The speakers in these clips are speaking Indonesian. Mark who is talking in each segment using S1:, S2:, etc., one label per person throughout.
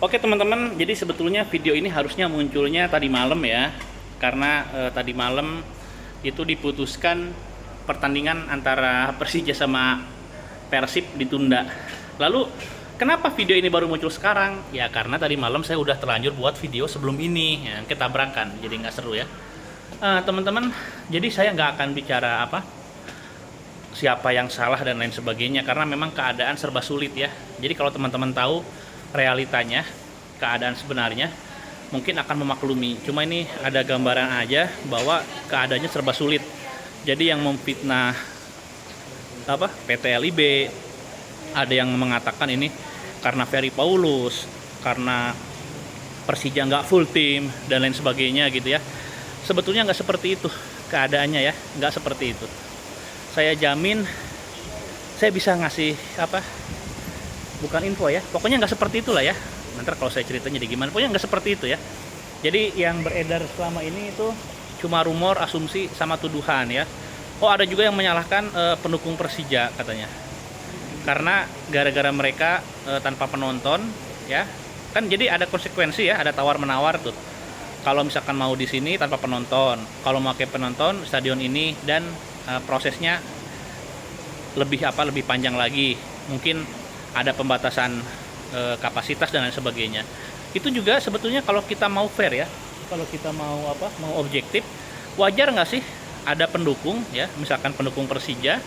S1: Oke teman-teman, jadi sebetulnya video ini harusnya munculnya tadi malam ya, karena tadi malam itu diputuskan pertandingan antara Persija sama Persib ditunda. Lalu kenapa video ini baru muncul sekarang? Ya karena tadi malam saya udah terlanjur buat video sebelum ini, ya, ketabrakan, jadi nggak seru ya. Teman-teman, jadi saya nggak akan bicara siapa yang salah dan lain sebagainya, karena memang keadaan serba sulit ya. Jadi kalau teman-teman tahu realitanya, keadaan sebenarnya mungkin akan memaklumi. Cuma ini ada gambaran aja bahwa keadaannya serba sulit. Jadi yang memfitnah PT LIB, ada yang mengatakan ini karena Ferry Paulus, karena Persija nggak full tim dan lain sebagainya gitu ya. Sebetulnya nggak seperti itu keadaannya ya, nggak seperti itu. Saya jamin saya bisa ngasih bukan info ya, pokoknya nggak seperti itulah ya. Nanti kalau saya ceritanya jadi gimana, pokoknya nggak seperti itu ya. Jadi yang beredar selama ini itu cuma rumor, asumsi, sama tuduhan ya. Oh, ada juga yang menyalahkan pendukung Persija katanya, karena gara-gara mereka tanpa penonton ya kan. Jadi ada konsekuensi ya, ada tawar menawar tuh. Kalau misalkan mau di sini tanpa penonton, kalau mau pakai penonton stadion ini, dan prosesnya lebih panjang lagi, mungkin ada pembatasan kapasitas dan lain sebagainya. Itu juga sebetulnya kalau kita mau fair ya, kalau kita mau objektif, wajar nggak sih ada pendukung ya, misalkan pendukung Persija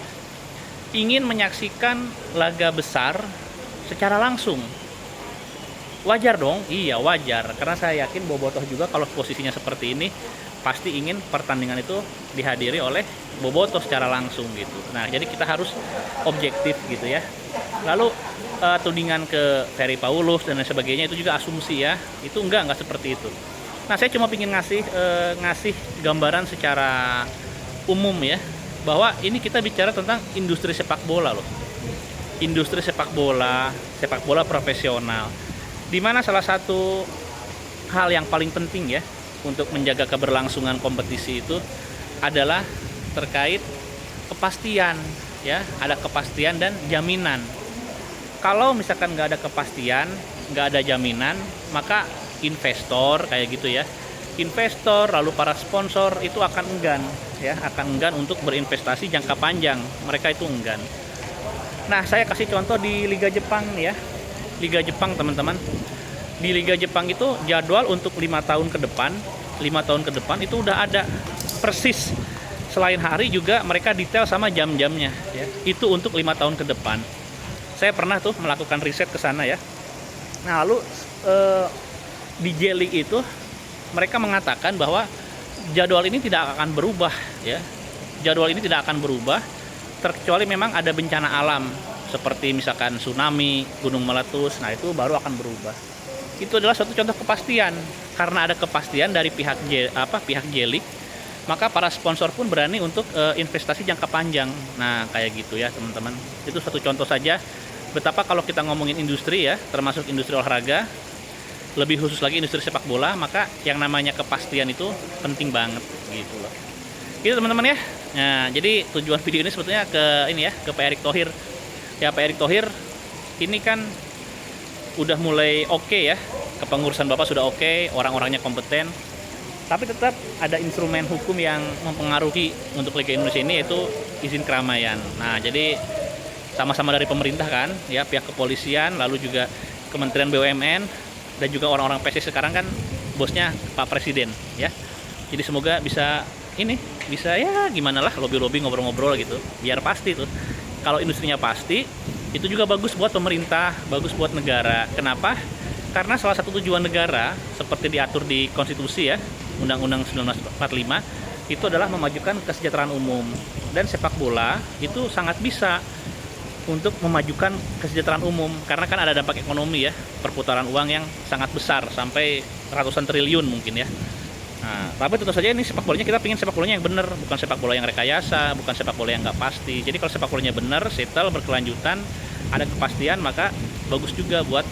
S1: ingin menyaksikan laga besar secara langsung? Wajar dong, iya wajar, karena saya yakin Bobotoh juga kalau posisinya seperti ini pasti ingin pertandingan itu dihadiri oleh Bobotoh secara langsung gitu. Nah, jadi kita harus objektif gitu ya. Lalu tudingan ke Ferry Paulus dan lain sebagainya itu juga asumsi ya. Itu enggak seperti itu. Nah, saya cuma ingin ngasih gambaran secara umum ya, bahwa ini kita bicara tentang industri sepak bola loh. Industri sepak bola profesional. Di mana salah satu hal yang paling penting ya untuk menjaga keberlangsungan kompetisi itu adalah terkait kepastian ya, ada kepastian dan jaminan. Kalau misalkan nggak ada kepastian, nggak ada jaminan, maka investor kayak gitu ya, investor lalu para sponsor itu akan enggan untuk berinvestasi jangka panjang. Mereka itu enggan. Nah, saya kasih contoh di Liga Jepang ya. Liga Jepang teman-teman, di Liga Jepang itu jadwal untuk 5 tahun ke depan itu udah ada persis. Selain hari juga mereka detail sama jam-jamnya ya. Itu untuk 5 tahun ke depan. Saya pernah tuh melakukan riset ke sana ya. Nah, lalu di J-League itu mereka mengatakan bahwa jadwal ini tidak akan berubah ya. Jadwal ini tidak akan berubah terkecuali memang ada bencana alam seperti misalkan tsunami, gunung meletus. Nah, itu baru akan berubah. Itu adalah suatu contoh kepastian. Karena ada kepastian dari pihak J-League, maka para sponsor pun berani untuk investasi jangka panjang. Nah, kayak gitu ya teman-teman. Itu satu contoh saja betapa kalau kita ngomongin industri ya, termasuk industri olahraga, lebih khusus lagi industri sepak bola, maka yang namanya kepastian itu penting banget gitu loh. Gitu teman-teman ya. Nah, jadi tujuan video ini sebetulnya ke Pak Erick Thohir. Ya, Pak Erick Thohir ini kan udah mulai oke ya, kepengurusan Bapak sudah oke, orang-orangnya kompeten, tapi tetap ada instrumen hukum yang mempengaruhi untuk Liga Indonesia ini, yaitu izin keramaian. Nah, jadi sama-sama dari pemerintah kan ya, pihak kepolisian, lalu juga Kementerian BUMN, dan juga orang-orang PSSI sekarang kan bosnya Pak Presiden ya. Jadi semoga bisa ya gimana lah, lobby-lobby, ngobrol-ngobrol gitu, biar pasti tuh. Kalau industrinya pasti, itu juga bagus buat pemerintah, bagus buat negara. Kenapa? Karena salah satu tujuan negara seperti diatur di konstitusi ya, Undang-Undang 1945, itu adalah memajukan kesejahteraan umum. Dan sepak bola itu sangat bisa untuk memajukan kesejahteraan umum, karena kan ada dampak ekonomi ya, perputaran uang yang sangat besar sampai ratusan triliun mungkin ya. Nah, tapi tentu saja ini sepak bolanya, kita pengen sepak bolanya yang benar, bukan sepak bola yang rekayasa, bukan sepak bola yang nggak pasti. Jadi kalau sepak bolanya benar, settle, berkelanjutan, ada kepastian, maka bagus juga buat